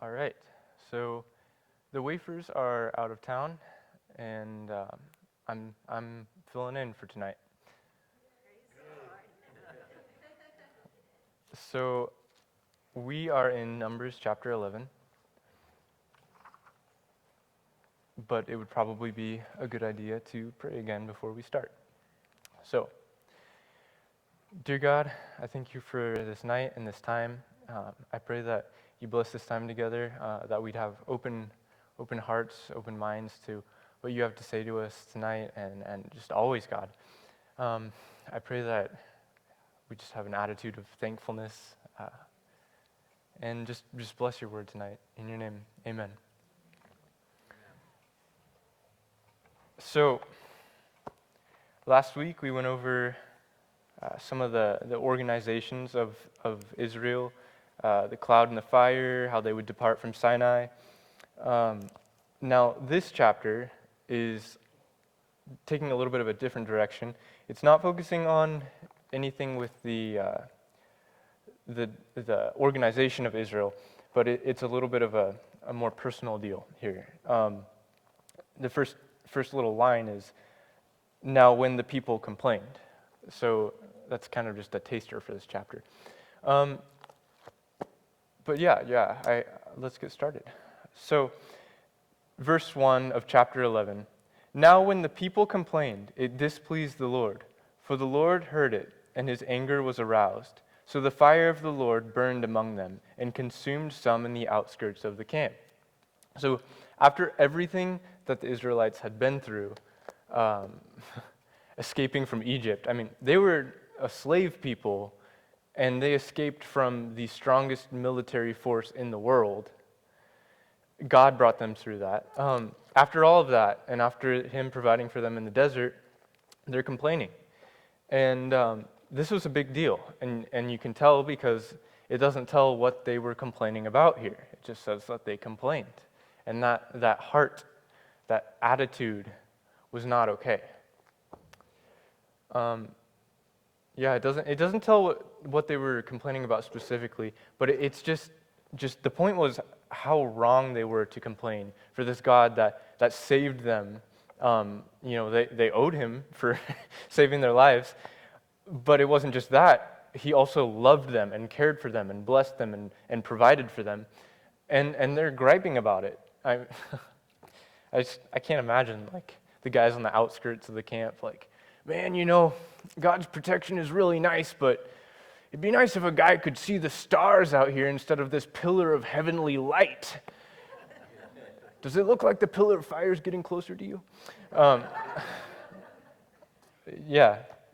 All right. So the wafers are out of town, and I'm filling in for tonight. So we are in Numbers chapter 11, but it would probably be a good idea to pray again before we start. So, dear God, I thank you for this night and this time. I pray that you bless this time together, that we'd have open hearts, open minds to what you have to say to us tonight and just always, God. I pray that we just have an attitude of thankfulness and just bless your word tonight. In your name, amen. So, last week we went over some of the organizations of Israel, the cloud and the fire, how they would depart from Sinai. Now, this chapter is taking a little bit of a different direction. It's not focusing on anything with the organization of Israel, but it's a little bit of a more personal deal here. The first little line is, "Now when the people complained." So that's kind of just a taster for this chapter. But let's get started. So, verse 1 of chapter 11. "Now when the people complained, it displeased the Lord, for the Lord heard it, and his anger was aroused. So the fire of the Lord burned among them, and consumed some in the outskirts of the camp." So after everything that the Israelites had been through, escaping from Egypt, I mean, they were a slave people, and they escaped from the strongest military force in the world. God brought them through that. After all of that, and after him providing for them in the desert, they're complaining. And this was a big deal. And you can tell because it doesn't tell what they were complaining about here. It just says that they complained. And that heart, that attitude was not okay. It doesn't tell what they were complaining about specifically, but it's just the point was how wrong they were to complain for this God that saved them. They owed him for saving their lives, but it wasn't just that. He also loved them and cared for them and blessed them and provided for them, and they're griping about it. I can't imagine like the guys on the outskirts of the camp like, "Man, God's protection is really nice, but it'd be nice if a guy could see the stars out here instead of this pillar of heavenly light. Does it look like the pillar of fire is getting closer to you?"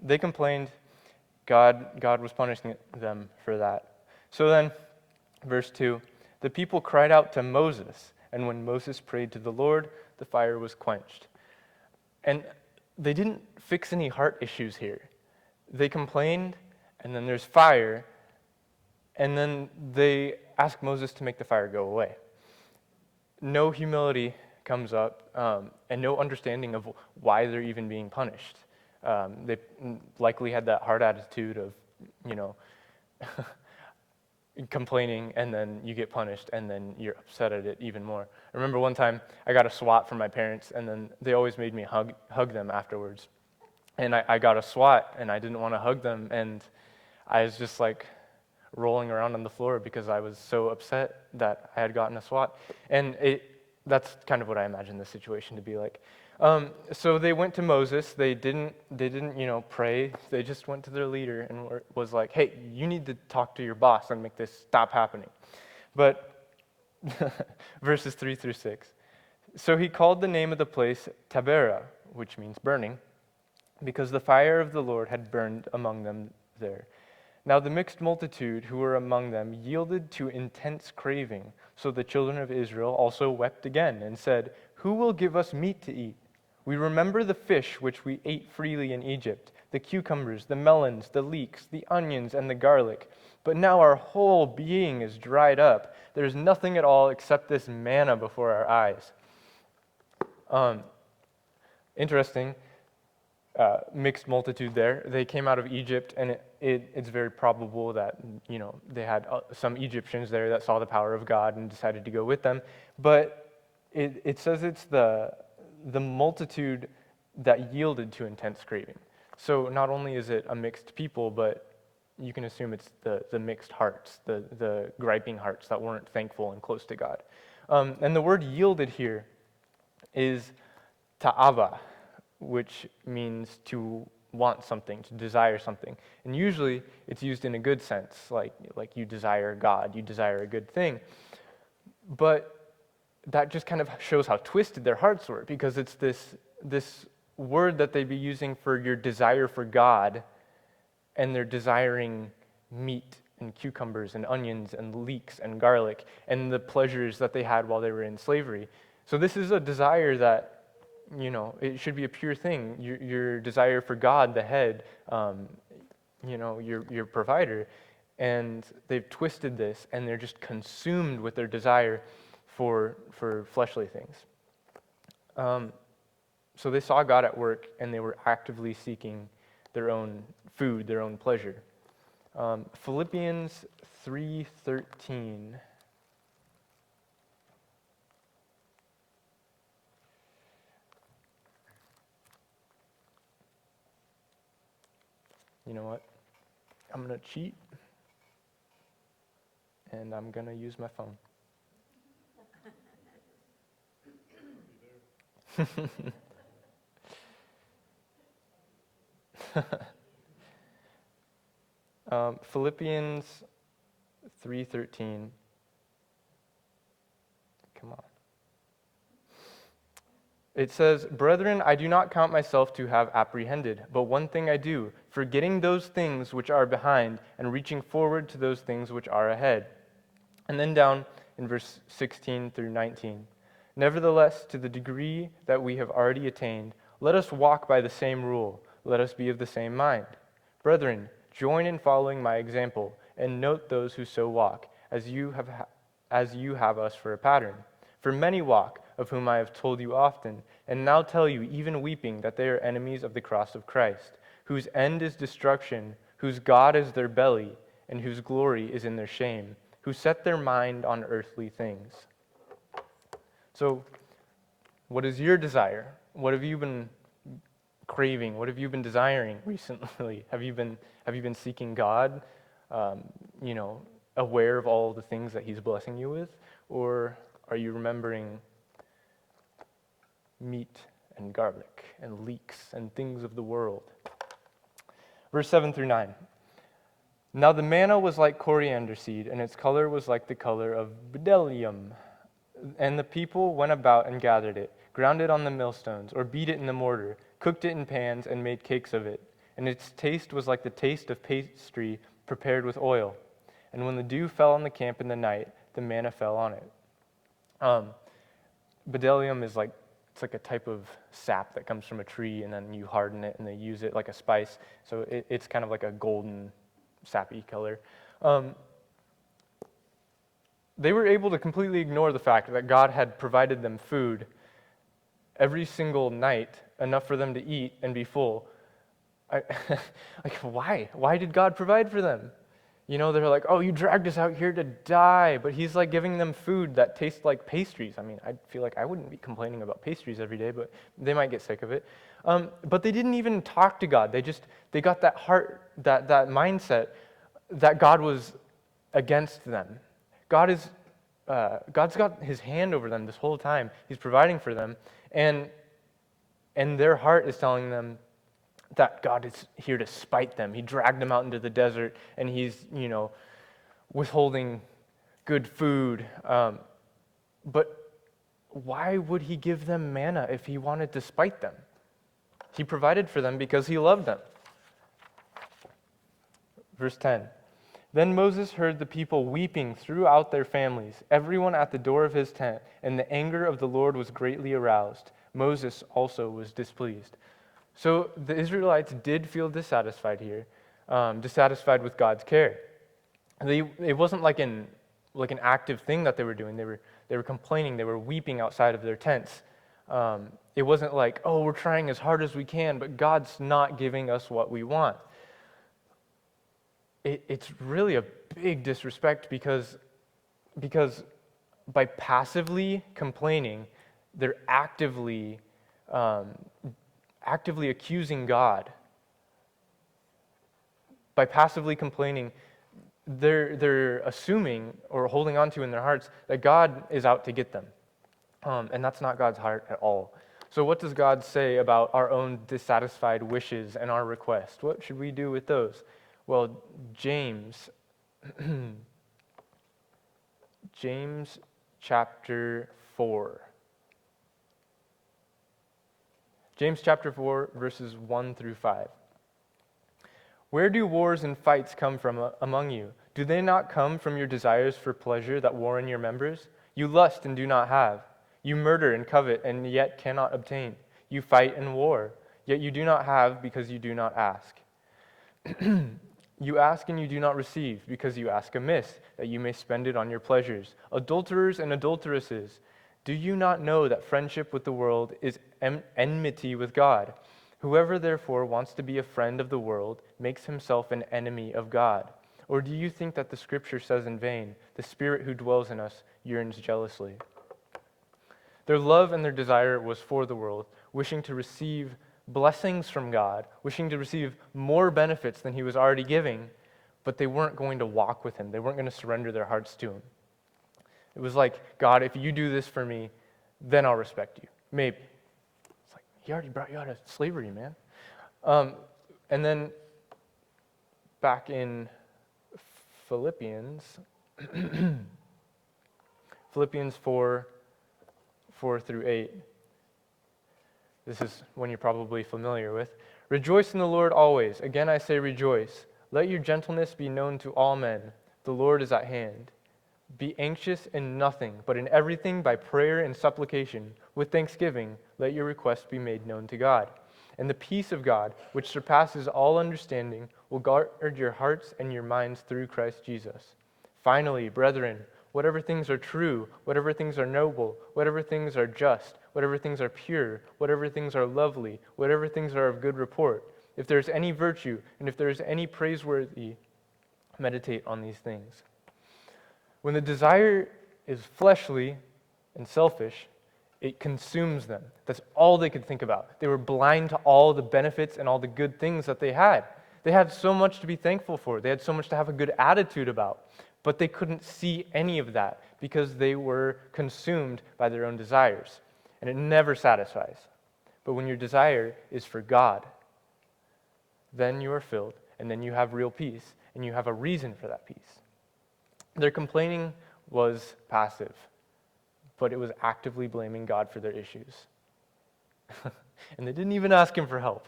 They complained. God was punishing them for that. So then, verse 2, "The people cried out to Moses, and when Moses prayed to the Lord, the fire was quenched." And they didn't fix any heart issues here. They complained, and then there's fire, and then they ask Moses to make the fire go away. No humility comes up, and no understanding of why they're even being punished. They likely had that hard attitude of, complaining, and then you get punished, and then you're upset at it even more. I remember one time I got a swat from my parents, and then they always made me hug them afterwards. And I got a swat, and I didn't want to hug them, and I was just like rolling around on the floor because I was so upset that I had gotten a swat. And that's kind of what I imagine the situation to be like. So they went to Moses. They didn't pray. They just went to their leader and was like, "Hey, you need to talk to your boss and make this stop happening." But verses 3 through 6. "So he called the name of the place Taberah, which means burning, because the fire of the Lord had burned among them there. Now the mixed multitude who were among them yielded to intense craving. So the children of Israel also wept again and said, 'Who will give us meat to eat? We remember the fish which we ate freely in Egypt, the cucumbers, the melons, the leeks, the onions, and the garlic. But now our whole being is dried up. There is nothing at all except this manna before our eyes.'" Interesting. mixed multitude there. They came out of Egypt, and it's very probable that, they had some Egyptians there that saw the power of God and decided to go with them. But it says it's the multitude that yielded to intense craving. So not only is it a mixed people, but you can assume it's the mixed hearts, the griping hearts that weren't thankful and close to God. And the word yielded here is ta'ava, which means to want something, to desire something. And usually it's used in a good sense, like you desire God, you desire a good thing. But that just kind of shows how twisted their hearts were, because it's this word that they'd be using for your desire for God, and they're desiring meat and cucumbers and onions and leeks and garlic and the pleasures that they had while they were in slavery. So this is a desire that, it should be a pure thing. Your desire for God, the head, your provider. And they've twisted this, and they're just consumed with their desire for fleshly things. So they saw God at work, and they were actively seeking their own food, their own pleasure. Philippians 3:13. You know what? I'm going to cheat, and I'm going to use my phone. Philippians 3:13. Come on. It says, "Brethren, I do not count myself to have apprehended, but one thing I do, forgetting those things which are behind and reaching forward to those things which are ahead." And then down in verse 16 through 19. "Nevertheless, to the degree that we have already attained, let us walk by the same rule, let us be of the same mind. Brethren, join in following my example, and note those who so walk, as you have us for a pattern. For many walk, of whom I have told you often, and now tell you, even weeping, that they are enemies of the cross of Christ, whose end is destruction, whose God is their belly, and whose glory is in their shame, who set their mind on earthly things." So, what is your desire? What have you been craving? What have you been desiring recently? Have you been seeking God? Aware of all the things that He's blessing you with, or are you remembering meat and garlic and leeks and things of the world? Verse 7 through 9. "Now the manna was like coriander seed, and its color was like the color of bdellium. And the people went about and gathered it, ground it on the millstones, or beat it in the mortar, cooked it in pans, and made cakes of it. And its taste was like the taste of pastry prepared with oil. And when the dew fell on the camp in the night, the manna fell on it." Bdellium is it's like a type of sap that comes from a tree, and then you harden it, and they use it like a spice. So it's kind of like a golden, sappy color. They were able to completely ignore the fact that God had provided them food every single night, enough for them to eat and be full. Why? Why did God provide for them? They're like, "Oh, you dragged us out here to die," but He's giving them food that tastes like pastries. I mean, I feel like I wouldn't be complaining about pastries every day, but they might get sick of it. But they didn't even talk to God. They got that heart, that mindset that God was against them. God's got His hand over them this whole time. He's providing for them, and their heart is telling them that God is here to spite them. He dragged them out into the desert, and He's, withholding good food. But why would He give them manna if He wanted to spite them? He provided for them because He loved them. Verse 10. "Then Moses heard the people weeping throughout their families, everyone at the door of his tent, and the anger of the Lord was greatly aroused. Moses also was displeased." So the Israelites did feel dissatisfied here, dissatisfied with God's care. It wasn't like an active thing that they were doing. They were complaining. They were weeping outside of their tents. It wasn't like, oh, we're trying as hard as we can, but God's not giving us what we want. It's really a big disrespect because by passively complaining, they're actively accusing God. By passively complaining, they're assuming or holding on to in their hearts that God is out to get them. And that's not God's heart at all. So what does God say about our own dissatisfied wishes and our requests? What should we do with those? Well, James chapter 4. James chapter 4, verses 1 through 5. Where do wars and fights come from among you? Do they not come from your desires for pleasure that war in your members? You lust and do not have. You murder and covet and yet cannot obtain. You fight and war, yet you do not have because you do not ask. You ask and you do not receive because you ask amiss, that you may spend it on your pleasures. Adulterers and adulteresses, do you not know that friendship with the world is enmity with God? Whoever therefore wants to be a friend of the world makes himself an enemy of God. Or do you think that the Scripture says in vain, the Spirit who dwells in us yearns jealously? Their love and their desire was for the world, wishing to receive blessings from God, wishing to receive more benefits than he was already giving, but they weren't going to walk with him. They weren't going to surrender their hearts to him. It was like, God, if you do this for me, then I'll respect you. Maybe. It's like, he already brought you out of slavery, man. And then back in Philippians 4 through 8. This is one you're probably familiar with. Rejoice in the Lord always. Again I say rejoice. Let your gentleness be known to all men. The Lord is at hand. Be anxious in nothing, but in everything by prayer and supplication. With thanksgiving, let your requests be made known to God. And the peace of God, which surpasses all understanding, will guard your hearts and your minds through Christ Jesus. Finally, brethren, whatever things are true, whatever things are noble, whatever things are just, whatever things are pure, whatever things are lovely, whatever things are of good report, if there is any virtue and if there is any praiseworthy, meditate on these things. When the desire is fleshly and selfish, it consumes them. That's all they could think about. They were blind to all the benefits and all the good things that they had. They had so much to be thankful for. They had so much to have a good attitude about. But they couldn't see any of that because they were consumed by their own desires. And it never satisfies. But when your desire is for God, then you are filled, and then you have real peace, and you have a reason for that peace. Their complaining was passive, but it was actively blaming God for their issues. And they didn't even ask him for help.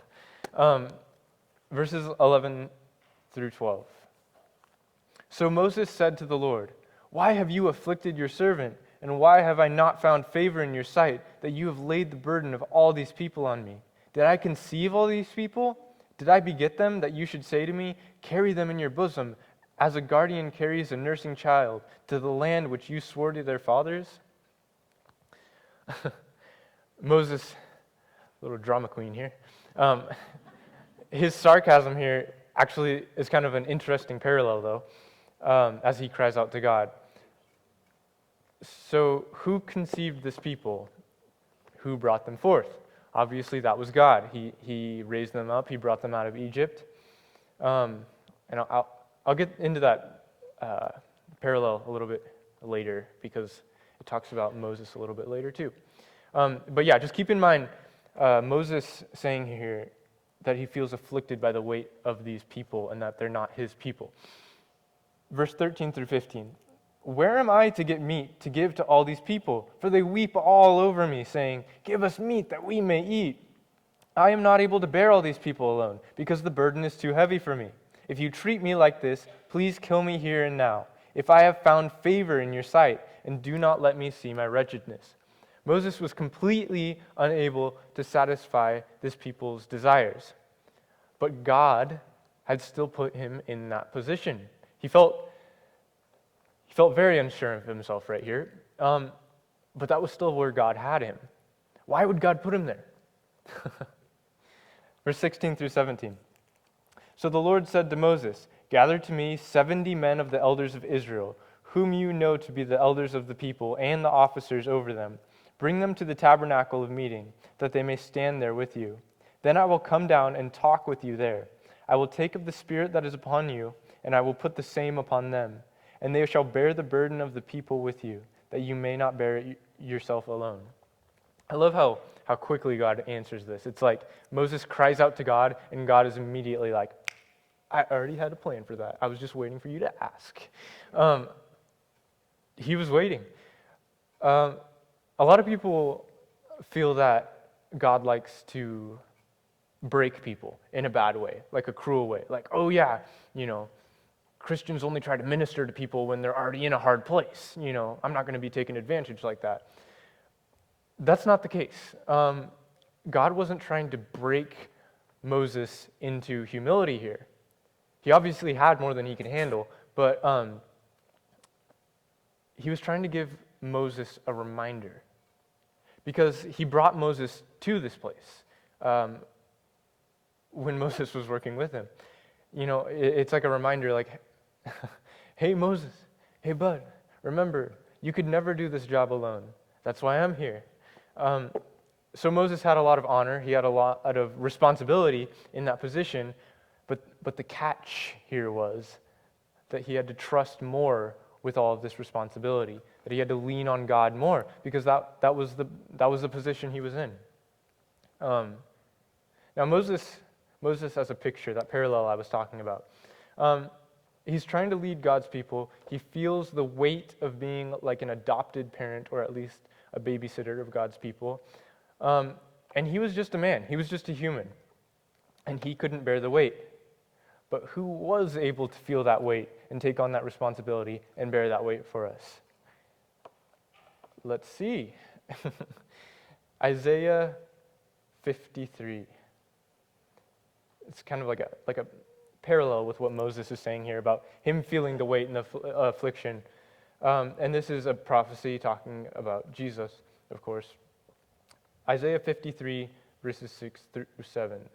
Verses 11 through 12. So Moses said to the Lord, "Why have you afflicted your servant, and why have I not found favor in your sight, that you have laid the burden of all these people on me? Did I conceive all these people? Did I beget them, that you should say to me, 'Carry them in your bosom, as a guardian carries a nursing child, to the land which you swore to their fathers?'" Moses, little drama queen here. His sarcasm here actually is kind of an interesting parallel, though, as he cries out to God. So who conceived this people? Who brought them forth? Obviously, that was God. He raised them up. He brought them out of Egypt. And I'll get into that parallel a little bit later because it talks about Moses a little bit later too. But yeah, just keep in mind Moses saying here that he feels afflicted by the weight of these people and that they're not his people. Verse 13 through 15. Where am I to get meat to give to all these people? For they weep all over me, saying, "Give us meat that we may eat." I am not able to bear all these people alone, because the burden is too heavy for me. If you treat me like this, please kill me here and now, if I have found favor in your sight, and do not let me see my wretchedness. Moses was completely unable to satisfy this people's desires. But God had still put him in that position. He felt very unsure of himself right here, but that was still where God had him. Why would God put him there? Verse 16 through 17. So the Lord said to Moses, "Gather to me 70 men of the elders of Israel, whom you know to be the elders of the people and the officers over them. Bring them to the tabernacle of meeting, that they may stand there with you. Then I will come down and talk with you there. I will take of the Spirit that is upon you, and I will put the same upon them. And they shall bear the burden of the people with you, that you may not bear it yourself alone." I love how quickly God answers this. It's like Moses cries out to God, and God is immediately like, "I already had a plan for that. I was just waiting for you to ask." He was waiting. A lot of people feel that God likes to break people in a bad way, like a cruel way. Like, oh yeah, Christians only try to minister to people when they're already in a hard place. I'm not going to be taken advantage like that. That's not the case. God wasn't trying to break Moses into humility here. He obviously had more than he could handle, but he was trying to give Moses a reminder, because he brought Moses to this place when Moses was working with him. It's like a reminder, like, "Hey Moses, hey bud, remember, you could never do this job alone. That's why I'm here." So Moses had a lot of honor, he had a lot of responsibility in that position, but the catch here was that he had to trust more with all of this responsibility, that he had to lean on God more, because that was the position he was in. Now Moses as a picture, that parallel I was talking about, he's trying to lead God's people. He feels the weight of being like an adopted parent, or at least a babysitter of God's people. And he was just a man. He was just a human. And he couldn't bear the weight. But who was able to feel that weight and take on that responsibility and bear that weight for us? Let's see. Isaiah 53. It's kind of like a parallel with what Moses is saying here about him feeling the weight and the affliction. And this is a prophecy talking about Jesus, of course. Isaiah 53, verses 6 through 7.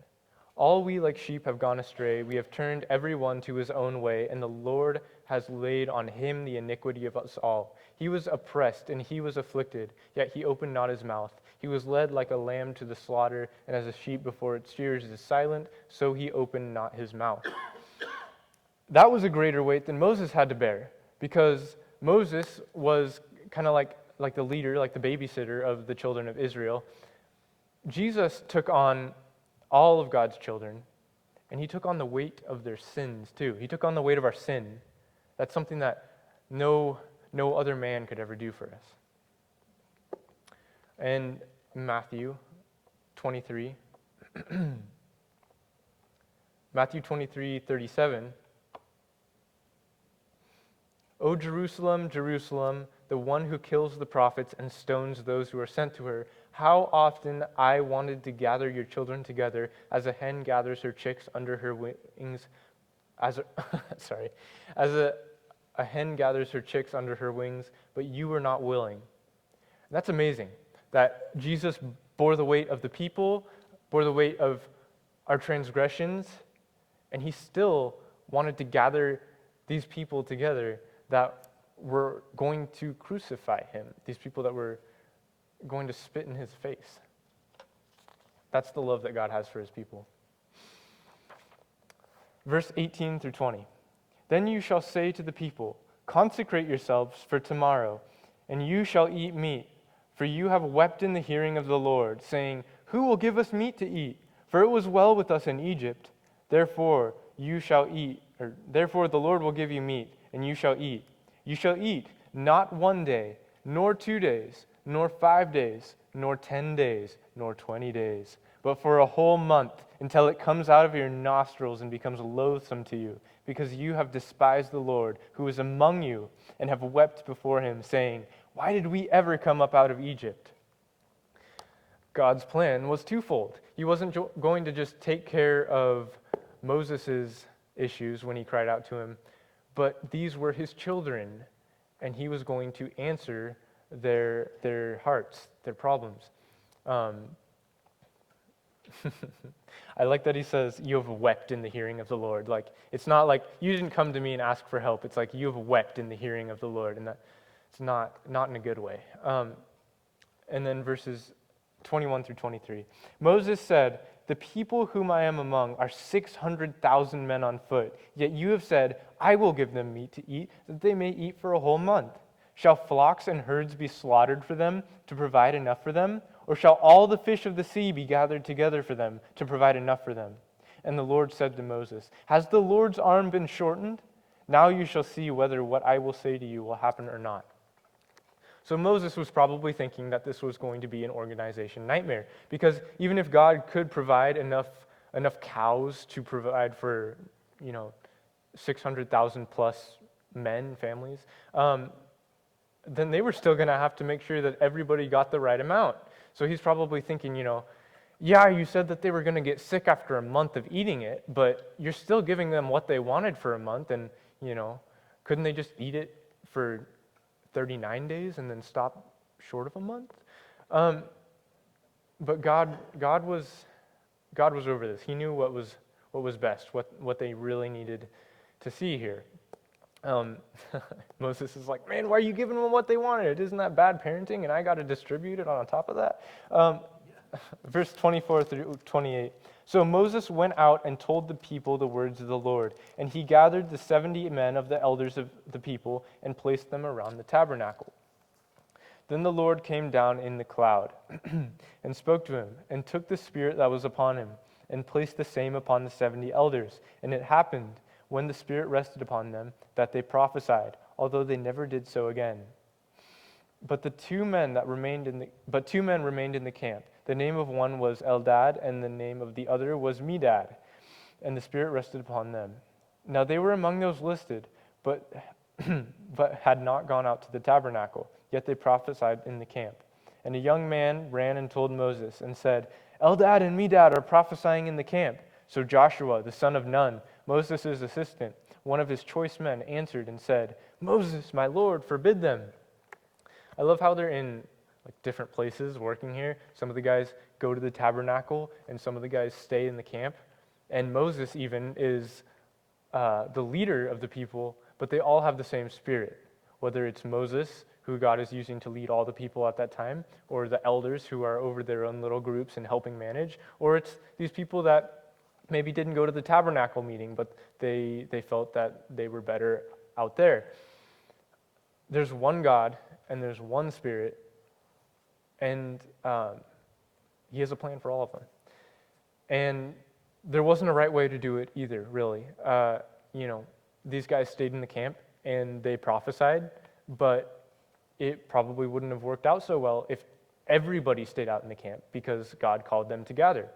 "All we like sheep have gone astray. We have turned every one to his own way, and the Lord has laid on him the iniquity of us all. He was oppressed and he was afflicted, yet he opened not his mouth. He was led like a lamb to the slaughter, and as a sheep before its shearers is silent, so he opened not his mouth." That was a greater weight than Moses had to bear, because Moses was kind of like the leader, like the babysitter of the children of Israel. Jesus took on all of God's children, and he took on the weight of their sins too. He took on the weight of our sin. That's something that no other man could ever do for us. And Matthew 23, Matthew 23:37. "O Jerusalem, Jerusalem, the one who kills the prophets and stones those who are sent to her, how often I wanted to gather your children together as a hen gathers her chicks under her wings, as a hen gathers her chicks under her wings, but you were not willing." That's amazing, that Jesus bore the weight of the people, bore the weight of our transgressions, and he still wanted to gather these people together that were going to crucify him, these people that were going to spit in his face. That's the love that God has for his people. Verse 18 through 20. "Then you shall say to the people, 'Consecrate yourselves for tomorrow, and you shall eat meat. For you have wept in the hearing of the Lord, saying, Who will give us meat to eat? For it was well with us in Egypt. Therefore the Lord will give you meat, and you shall eat. You shall eat, not 1 day, nor 2 days, nor 5 days, nor 10 days, nor 20 days, but for a whole month, until it comes out of your nostrils and becomes loathsome to you, because you have despised the Lord, who is among you, and have wept before him, saying, Why did we ever come up out of Egypt?'" God's plan was twofold. He wasn't going to just take care of Moses' issues when he cried out to him, but these were his children, and he was going to answer their hearts, their problems. Um, I like that he says, you have wept in the hearing of the Lord. Like, it's not like, you didn't come to me and ask for help. It's like, you have wept in the hearing of the Lord. And that it's not in a good way. And then verses 21 through 23. Moses said, the people whom I am among are 600,000 men on foot. Yet you have said, I will give them meat to eat, that they may eat for a whole month. Shall flocks and herds be slaughtered for them to provide enough for them? Or shall all the fish of the sea be gathered together for them to provide enough for them? And the Lord said to Moses, has the Lord's arm been shortened? Now you shall see whether what I will say to you will happen or not. So Moses was probably thinking that this was going to be an organization nightmare, because even if God could provide enough cows to provide for 600,000 plus men, families, then they were still going to have to make sure that everybody got the right amount. So he's probably thinking, yeah, you said that they were going to get sick after a month of eating it, but you're still giving them what they wanted for a month, and couldn't they just eat it for 39 days and then stop short of a month? But God was over this. He knew what was best, what they really needed to see here. Moses is like, man, why are you giving them what they wanted? Isn't that bad parenting? And I got to distribute it on top of that. Verse 24 through 28. So Moses went out and told the people the words of the Lord, and he gathered the 70 men of the elders of the people and placed them around the tabernacle. Then the Lord came down in the cloud and spoke to him, and took the Spirit that was upon him, and placed the same upon the 70 elders. And it happened, when the Spirit rested upon them, that they prophesied, although they never did so again. But two men remained in the camp. The name of one was Eldad, and the name of the other was Medad. And the Spirit rested upon them. Now they were among those listed, but had not gone out to the tabernacle. Yet they prophesied in the camp. And a young man ran and told Moses, and said, Eldad and Medad are prophesying in the camp. So Joshua, the son of Nun, Moses' assistant, one of his choice men, answered and said, Moses, my Lord, forbid them. I love how they're in different places working here. Some of the guys go to the tabernacle, and some of the guys stay in the camp. And Moses even is the leader of the people, but they all have the same spirit. Whether it's Moses, who God is using to lead all the people at that time, or the elders who are over their own little groups and helping manage, or it's these people that maybe didn't go to the tabernacle meeting, but they felt that they were better out there. There's one God, and there's one Spirit, and He has a plan for all of them. And there wasn't a right way to do it either, really. These guys stayed in the camp, and they prophesied, but it probably wouldn't have worked out so well if everybody stayed out in the camp, because God called them to gather.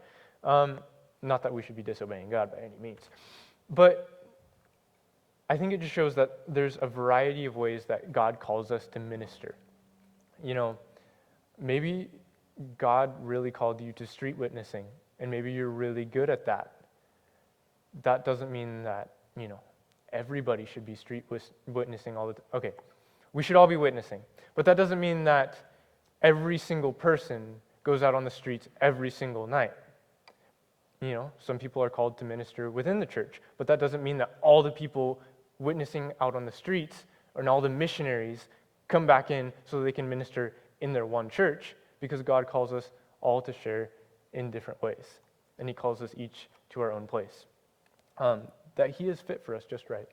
Not that we should be disobeying God by any means. But I think it just shows that there's a variety of ways that God calls us to minister. Maybe God really called you to street witnessing, and maybe you're really good at that. That doesn't mean that, everybody should be street witnessing all the time. Okay, we should all be witnessing, but that doesn't mean that every single person goes out on the streets every single night. Some people are called to minister within the church, but that doesn't mean that all the people witnessing out on the streets and all the missionaries come back in so they can minister in their one church, because God calls us all to share in different ways, and He calls us each to our own place. That He is fit for us just right.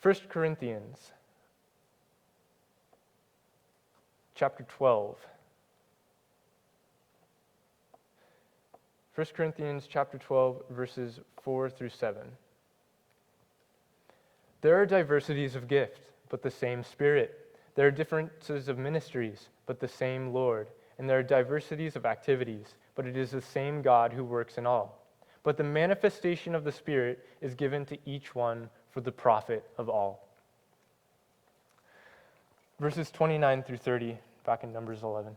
1 Corinthians chapter 12. 1 Corinthians chapter 12, verses 4 through 7. There are diversities of gift, but the same Spirit. There are differences of ministries, but the same Lord. And there are diversities of activities, but it is the same God who works in all. But the manifestation of the Spirit is given to each one for the profit of all. Verses 29 through 30, back in Numbers 11.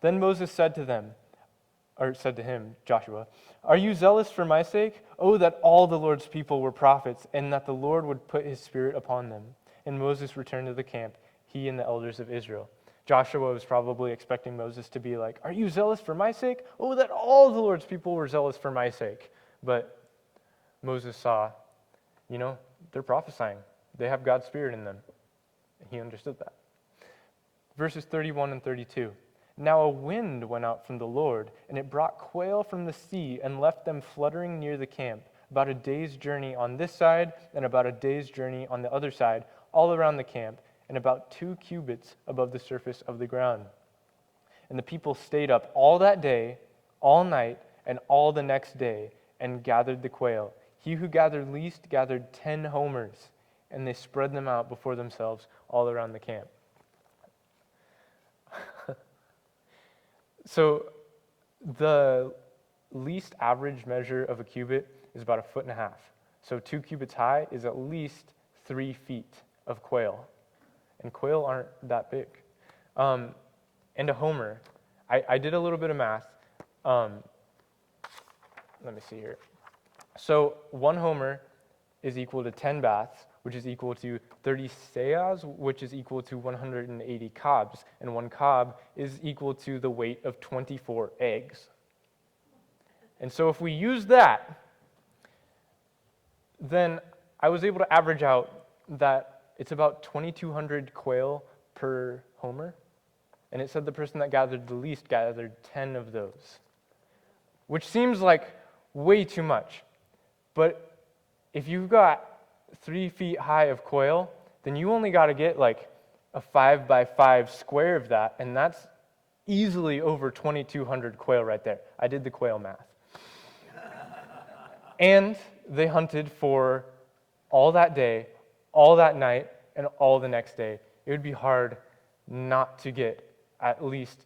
Then Moses said to him, Joshua, are you zealous for my sake? Oh, that all the Lord's people were prophets, and that the Lord would put His Spirit upon them. And Moses returned to the camp, he and the elders of Israel. Joshua was probably expecting Moses to be like, "Are you zealous for my sake? Oh, that all the Lord's people were zealous for my sake." But Moses saw, they're prophesying. They have God's Spirit in them. He understood that. Verses 31 and 32. Now a wind went out from the Lord, and it brought quail from the sea and left them fluttering near the camp, about a day's journey on this side and about a day's journey on the other side, all around the camp, and about 2 cubits above the surface of the ground. And the people stayed up all that day, all night, and all the next day, and gathered the quail. He who gathered least gathered 10 homers, and they spread them out before themselves all around the camp. So the least average measure of a cubit is about 1.5 feet. So 2 cubits high is at least 3 feet of quail. And quail aren't that big. And a homer, I did a little bit of math. Let me see here. So 1 homer is equal to 10 baths, which is equal to 30 seahs, which is equal to 180 cobs. And 1 cob is equal to the weight of 24 eggs. And so if we use that, then I was able to average out that it's about 2,200 quail per homer. And it said the person that gathered the least gathered 10 of those, which seems like way too much. But if you've got 3 feet high of quail, then you only got to get like a 5 by 5 square of that, and that's easily over 2,200 quail right there. I did the quail math. And they hunted for all that day, all that night, and all the next day. It would be hard not to get at least,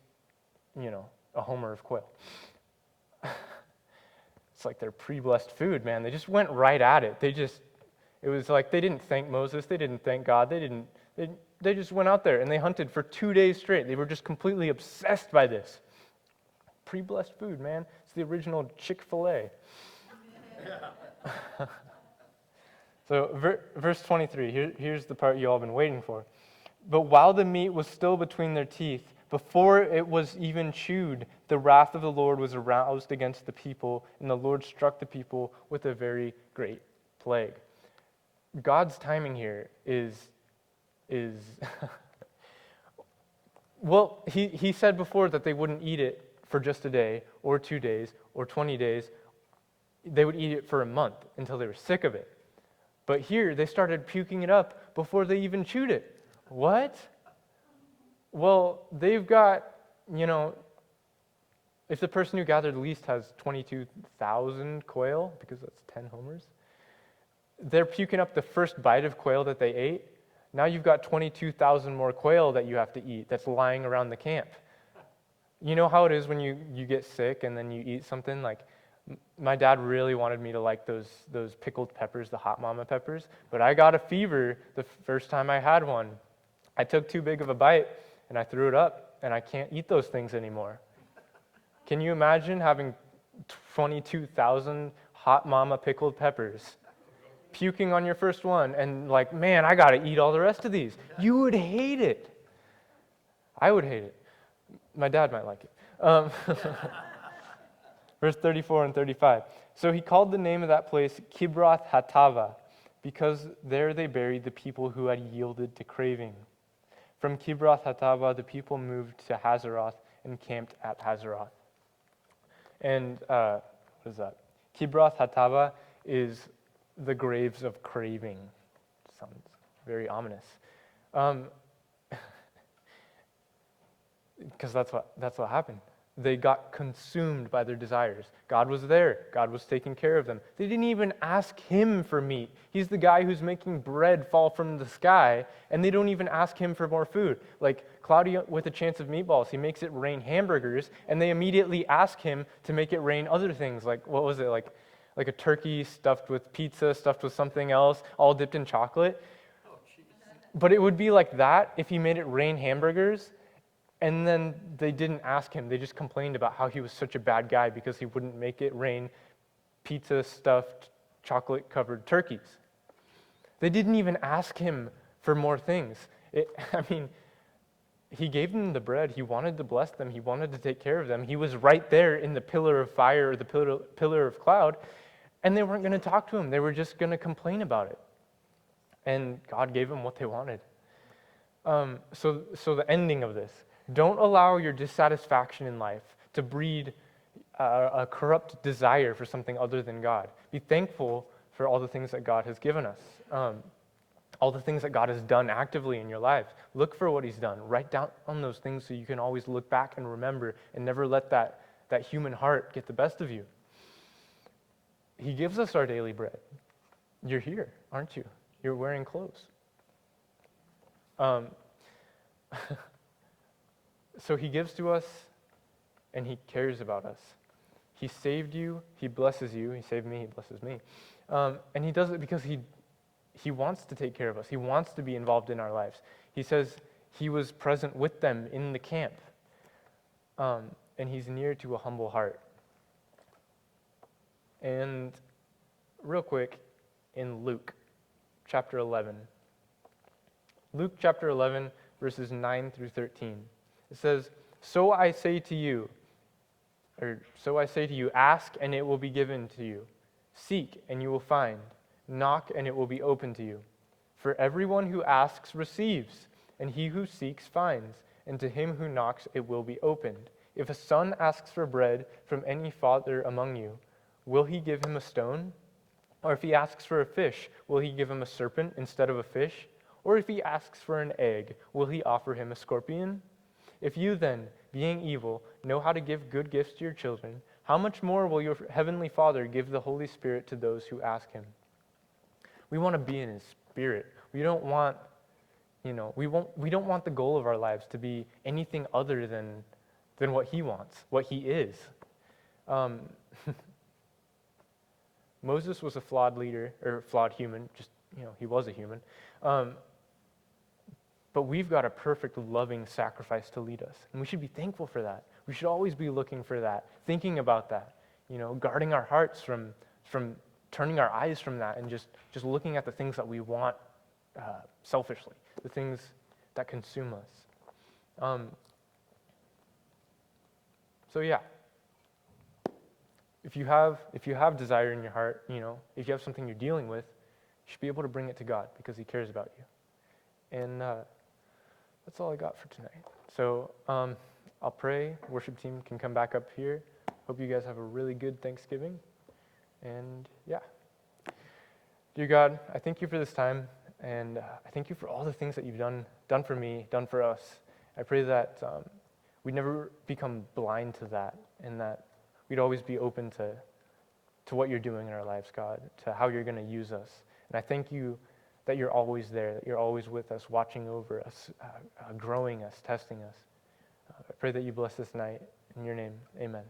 a homer of quail. It's like their pre-blessed food, man. They just went right at it. It was like they didn't thank Moses. They didn't thank God. They just went out there and they hunted for 2 days straight. They were just completely obsessed by this. Pre-blessed food, man. It's the original Chick-fil-A. So verse 23, here's the part you all been waiting for. But while the meat was still between their teeth, before it was even chewed, the wrath of the Lord was aroused against the people, and the Lord struck the people with a very great plague. God's timing here is well, he said before that they wouldn't eat it for just a day, or 2 days, or 20 days. They would eat it for a month until they were sick of it. But here, they started puking it up before they even chewed it. What? Well, they've got, if the person who gathered least has 22,000 quail, because that's 10 homers, they're puking up the first bite of quail that they ate. Now you've got 22,000 more quail that you have to eat that's lying around the camp. You know how it is when you get sick and then you eat something like, my dad really wanted me to like those pickled peppers, the hot mama peppers, but I got a fever the first time I had one. I took too big of a bite and I threw it up, and I can't eat those things anymore. Can you imagine having 22,000 hot mama pickled peppers, puking on your first one, and like, man, I got to eat all the rest of these? You would hate it. I would hate it. My dad might like it. Verse 34 and 35. So he called the name of that place Kibroth Hattava, because there they buried the people who had yielded to craving. From Kibroth Hattava, the people moved to Hazeroth and camped at Hazeroth. And what is that? Kibroth Hattava is the graves of craving. Sounds very ominous. Because that's what happened. They got consumed by their desires. God was there. God was taking care of them. They didn't even ask him for meat. He's the guy who's making bread fall from the sky, and they don't even ask him for more food. Like Cloudy with a Chance of Meatballs, he makes it rain hamburgers, and they immediately ask him to make it rain other things. Like, what was it? Like a turkey stuffed with pizza, stuffed with something else, all dipped in chocolate. But it would be like that if he made it rain hamburgers. And then they didn't ask him. They just complained about how he was such a bad guy because he wouldn't make it rain pizza-stuffed, chocolate-covered turkeys. They didn't even ask him for more things. I mean, he gave them the bread. He wanted to bless them. He wanted to take care of them. He was right there in the pillar of fire or the pillar of cloud, and they weren't going to talk to him. They were just going to complain about it. And God gave them what they wanted. So the ending of this, don't allow your dissatisfaction in life to breed a corrupt desire for something other than God. Be thankful for all the things that God has given us. All the things that God has done actively in your lives. Look for what he's done. Write down on those things so you can always look back and remember and never let that human heart get the best of you. He gives us our daily bread. You're here, aren't you? You're wearing clothes. So he gives to us and he cares about us. He saved you, he blesses you. He saved me, he blesses me. And he does it because he wants to take care of us. He wants to be involved in our lives. He says he was present with them in the camp. And he's near to a humble heart. And real quick, in Luke chapter 11. Luke chapter 11, verses 9 through 13. It says, So I say to you, ask and it will be given to you. Seek and you will find. Knock and it will be open to you. For everyone who asks receives, and he who seeks finds, and to him who knocks it will be opened. If a son asks for bread from any father among you, will he give him a stone? Or if he asks for a fish, will he give him a serpent instead of a fish? Or if he asks for an egg, will he offer him a scorpion? If you then, being evil, know how to give good gifts to your children, how much more will your heavenly Father give the Holy Spirit to those who ask him? We want to be in his spirit. We don't want, we don't want the goal of our lives to be anything other than what he wants, what he is. Moses was a flawed leader, or flawed human, he was a human. But we've got a perfect, loving sacrifice to lead us. And we should be thankful for that. We should always be looking for that, thinking about that, guarding our hearts from turning our eyes from that and just looking at the things that we want selfishly, the things that consume us. So yeah, if you have desire in your heart, if you have something you're dealing with, you should be able to bring it to God because he cares about you. And that's all I got for tonight. So I'll pray. Worship team can come back up here. Hope you guys have a really good Thanksgiving. And yeah. Dear God, I thank you for this time, and I thank you for all the things that you've done for me, done for us. I pray that we'd never become blind to that, and that we'd always be open to what you're doing in our lives, God, to how you're going to use us. And I thank you that you're always there, that you're always with us, watching over us, growing us, testing us. I pray that you bless this night. In your name, amen.